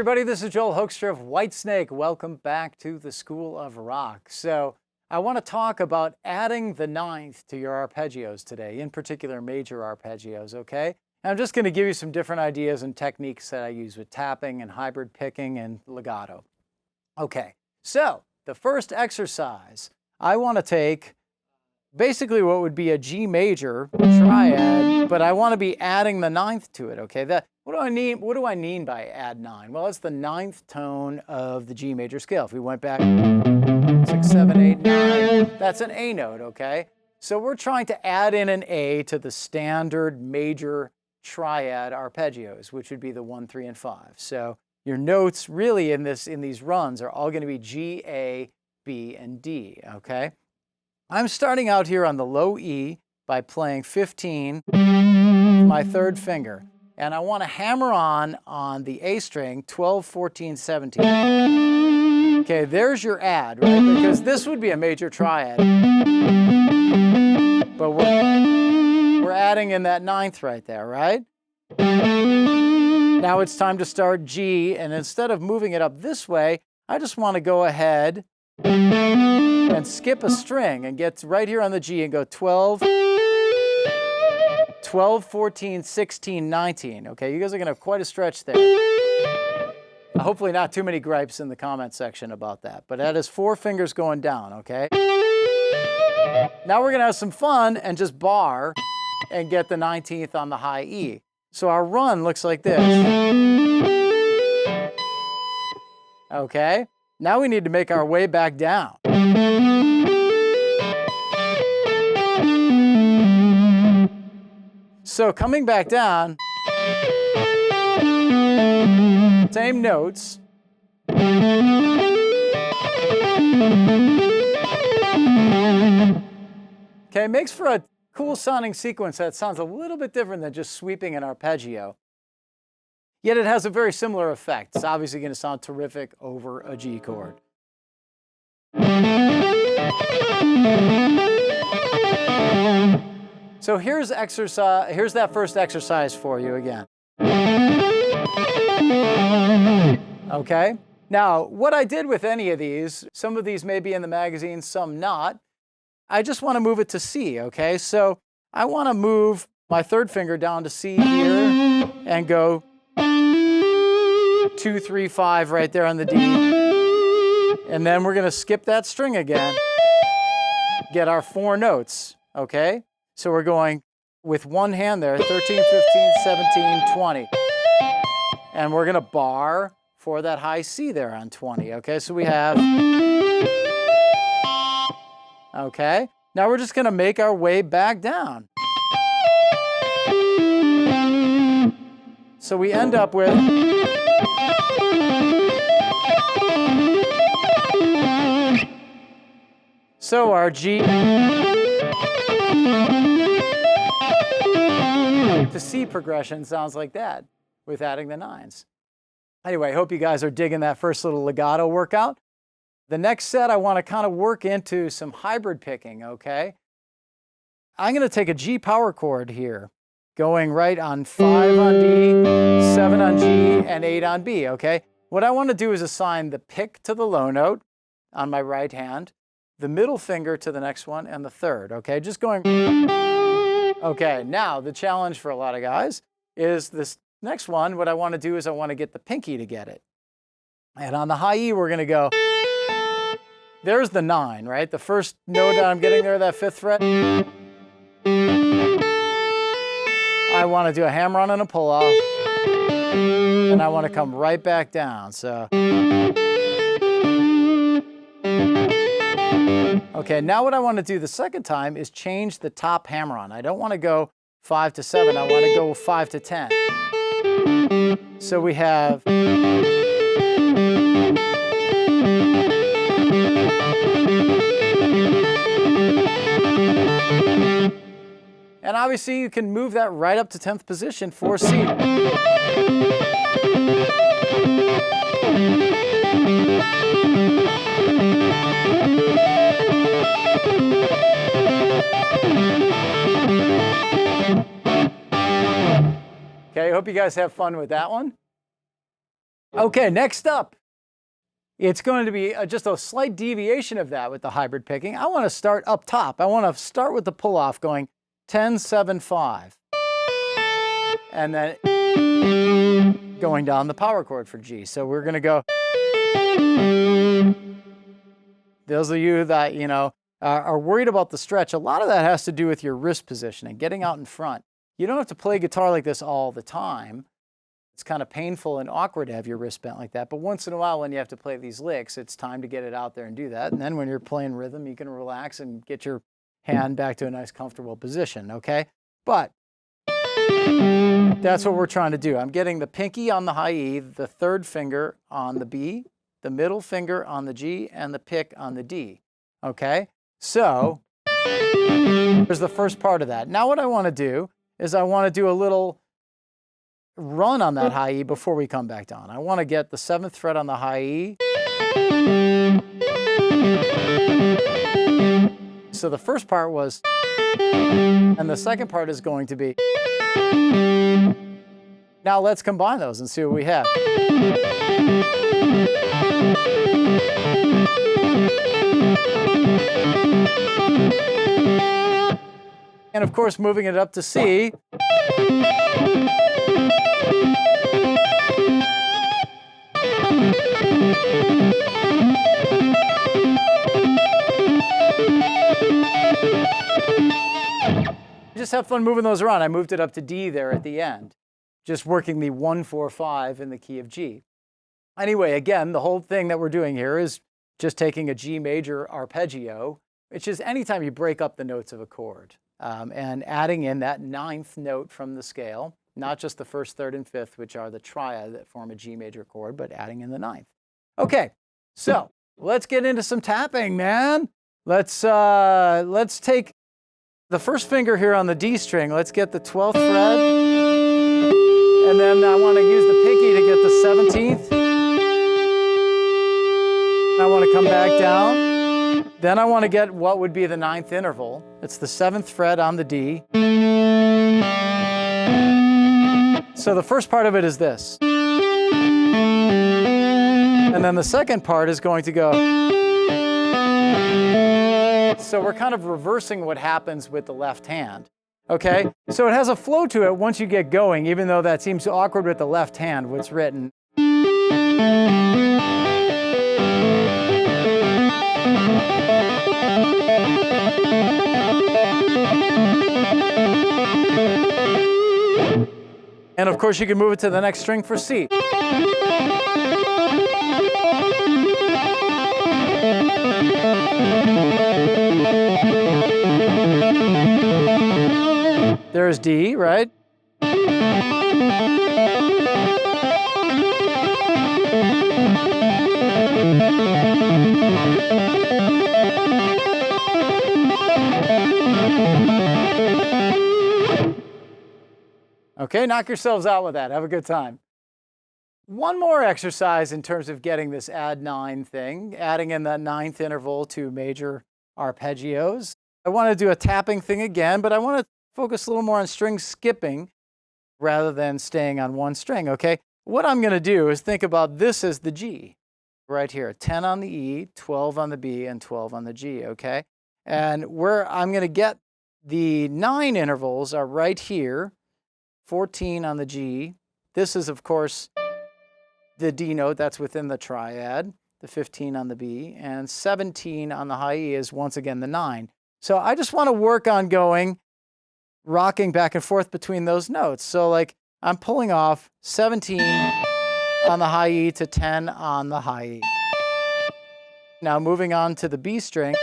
everybody, this is Joel Hoekstra of Whitesnake. Welcome back to the School of Rock. So I want to talk about adding the ninth to your arpeggios today, in particular major arpeggios, okay? And I'm just going to give you some different ideas and techniques that I use with tapping and hybrid picking and legato. Okay, so the first exercise, I want to take basically what would be a G major triad, but I want to be adding the ninth to it, okay? What do I mean by add 9? Well, it's the ninth tone of the G major scale. If we went back 6, 7, 8, 9, that's an A note, okay? So we're trying to add in an A to the standard major triad arpeggios, which would be the 1, 3, and 5. So your notes really in these runs are all going to be G, A, B, and D, okay? I'm starting out here on the low E by playing 15, my third finger. And I want to hammer on the A string, 12, 14, 17. Okay, there's your add, right? Because this would be a major triad. But we're adding in that ninth right there, right? Now it's time to start G, and instead of moving it up this way, I just want to go ahead and skip a string and get right here on the G and go 12, 14, 16, 19. Okay, you guys are going to have quite a stretch there. Hopefully not too many gripes in the comment section about that. But that is 4 fingers going down, okay? Now we're going to have some fun and just bar and get the 19th on the high E. So our run looks like this. Okay, now we need to make our way back down. So coming back down, same notes. Okay, makes for a cool sounding sequence that sounds a little bit different than just sweeping an arpeggio. Yet it has a very similar effect. It's obviously going to sound terrific over a G chord. So here's that first exercise for you again. Okay? Now, what I did with any of these, some of these may be in the magazine, some not. I just want to move it to C, okay? So I want to move my third finger down to C here and go 2, 3, 5 right there on the D. And then we're going to skip that string again, get our 4 notes, okay? So we're going with one hand there, 13, 15, 17, 20. And we're going to bar for that high C there on 20. Okay, so we have... Okay, now we're just going to make our way back down. So we end up with... So our G... to C progression sounds like that with adding the 9s. Anyway, I hope you guys are digging that first little legato workout. The next set I want to kind of work into some hybrid picking, okay? I'm going to take a G power chord here, going right on 5 on D, 7 on G, and 8 on B, okay? What I want to do is assign the pick to the low note on my right hand, the middle finger to the next one, and the third, okay? Just going... Okay, now the challenge for a lot of guys is this next one. What I want to do is I want to get the pinky to get it. And on the high E, we're going to go, there's the 9, right? The first note that I'm getting there, that 5th fret. I want to do a hammer-on and a pull-off. And I want to come right back down, so. Okay, now what I want to do the second time is change the top hammer-on. I don't want to go 5 to 7, I want to go 5 to 10. So we have... And obviously you can move that right up to 10th position for C. Okay, I hope you guys have fun with that one. Okay, next up, it's going to be just a slight deviation of that with the hybrid picking. I want to start up top. I want to start with the pull-off going 10, 7, 5. And then going down the power chord for G. So we're going to go. Those of you that, are worried about the stretch, a lot of that has to do with your wrist positioning, getting out in front. You don't have to play guitar like this all the time. It's kind of painful and awkward to have your wrist bent like that. But once in a while, when you have to play these licks, it's time to get it out there and do that. And then when you're playing rhythm, you can relax and get your hand back to a nice, comfortable position, okay? But that's what we're trying to do. I'm getting the pinky on the high E, the third finger on the B, the middle finger on the G, and the pick on the D, okay? So there's the first part of that. Now what I want to do is I want to do a little run on that high E before we come back down. I want to get the 7th fret on the high E. So the first part was, and the second part is going to be. Now let's combine those and see what we have. And of course, moving it up to C. Just have fun moving those around. I moved it up to D there at the end, just working the 1, 4, 5 in the key of G. Anyway, again, the whole thing that we're doing here is just taking a G major arpeggio, which is anytime you break up the notes of a chord, and adding in that 9th note from the scale, not just the 1st, 3rd, and 5th, which are the triad that form a G major chord, but adding in the 9th. Okay, so let's get into some tapping, man. Let's take the first finger here on the D string. Let's get the 12th fret. And then I want to use the pinky to get the 17th. I want to come back down. Then I want to get what would be the 9th interval. It's the 7th fret on the D. So the first part of it is this. And then the second part is going to go. So we're kind of reversing what happens with the left hand, okay? So it has a flow to it once you get going, even though that seems awkward with the left hand, what's written. And of course, you can move it to the next string for C. There's D, right? Okay, knock yourselves out with that. Have a good time. One more exercise in terms of getting this add 9 thing, adding in that 9th interval to major arpeggios. I want to do a tapping thing again, but I want to focus a little more on string skipping rather than staying on one string, okay? What I'm going to do is think about this as the G right here, 10 on the E, 12 on the B, and 12 on the G, okay? And where I'm going to get the 9 intervals are right here, 14 on the G. This is, of course, the D note that's within the triad, the 15 on the B, and 17 on the high E is once again the 9. So I just want to work on going, rocking back and forth between those notes. So like I'm pulling off 17 on the high E to 10 on the high E. Now moving on to the B string,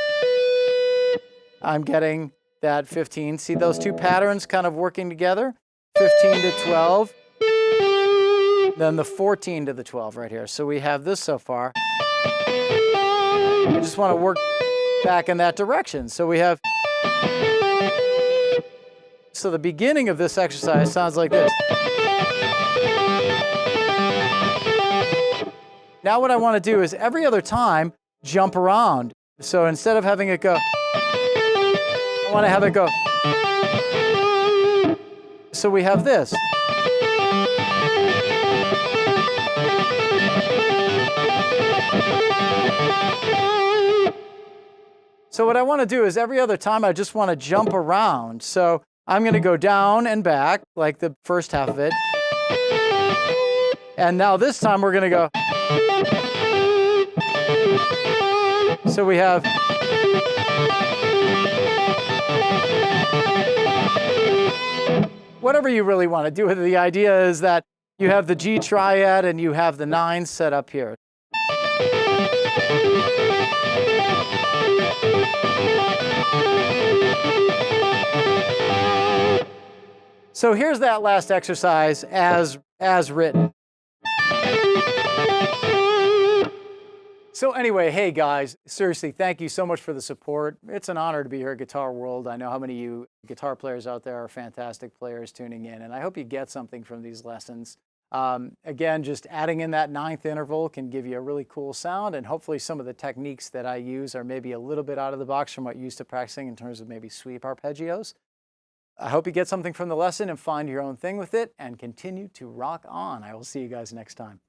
I'm getting that 15. See those two patterns kind of working together? 15 to 12. Then the 14 to the 12 right here. So we have this so far. I just want to work back in that direction. So we have. So the beginning of this exercise sounds like this. Now what I want to do is every other time jump around. So instead of having it go, I want to have it go. So we have this. So what I want to do is every other time I just want to jump around. So I'm going to go down and back like the first half of it. And now this time we're going to go. So we have. Whatever you really want to do with it. The idea is that you have the G triad and you have the 9 set up here. So here's that last exercise as written. So anyway, hey guys, seriously, thank you so much for the support. It's an honor to be here at Guitar World. I know how many of you guitar players out there are fantastic players tuning in, and I hope you get something from these lessons. Again, just adding in that 9th interval can give you a really cool sound, and hopefully some of the techniques that I use are maybe a little bit out of the box from what you're used to practicing in terms of maybe sweep arpeggios. I hope you get something from the lesson and find your own thing with it and continue to rock on. I will see you guys next time.